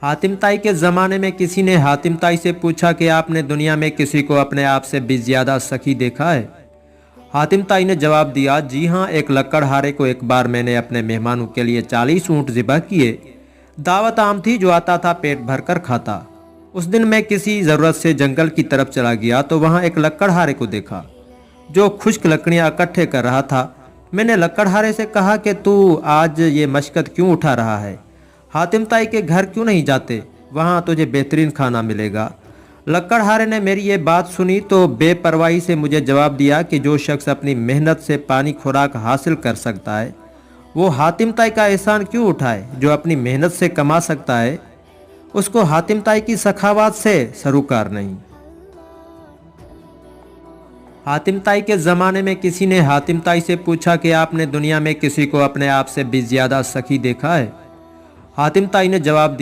हातिम ताई के ज़माने में किसी ने हातिम ताई से पूछा कि आपने दुनिया में किसी को अपने आप से भी ज़्यादा सखी देखा है। हातिम ताई ने जवाब दिया, जी हाँ, एक लकड़हारे को एक बार मैंने अपने मेहमानों के लिए 40 ऊँट ज़िबा किए। दावत आम थी, जो आता था पेट भर कर खाता। उस दिन मैं किसी ज़रूरत से जंगल की तरफ चला गया तो वहाँ एक लकड़हारे को देखा जो खुश्क लकड़ियाँ इकट्ठे कर रहा था। मैंने लकड़हारे से कहा कि तू आज ये मशक्क़त क्यों उठा रहा है? हातिम ताई के घर क्यों नहीं जाते? वहाँ तुझे बेहतरीन खाना मिलेगा। लकड़हारे ने मेरी ये बात सुनी तो बेपरवाही से मुझे जवाब दिया कि जो शख्स अपनी मेहनत से पानी खुराक हासिल कर सकता है वो हातिम ताई का एहसान क्यों उठाए? जो अपनी मेहनत से कमा सकता है उसको हातिम ताई की सखावत से सरोकार नहीं। हातिम ताई के ज़माने में किसी ने हातिम ताई से पूछा कि आपने दुनिया में किसी को अपने आप से भी ज़्यादा सखी देखा है? हातिम ताई ने जवाब दिया,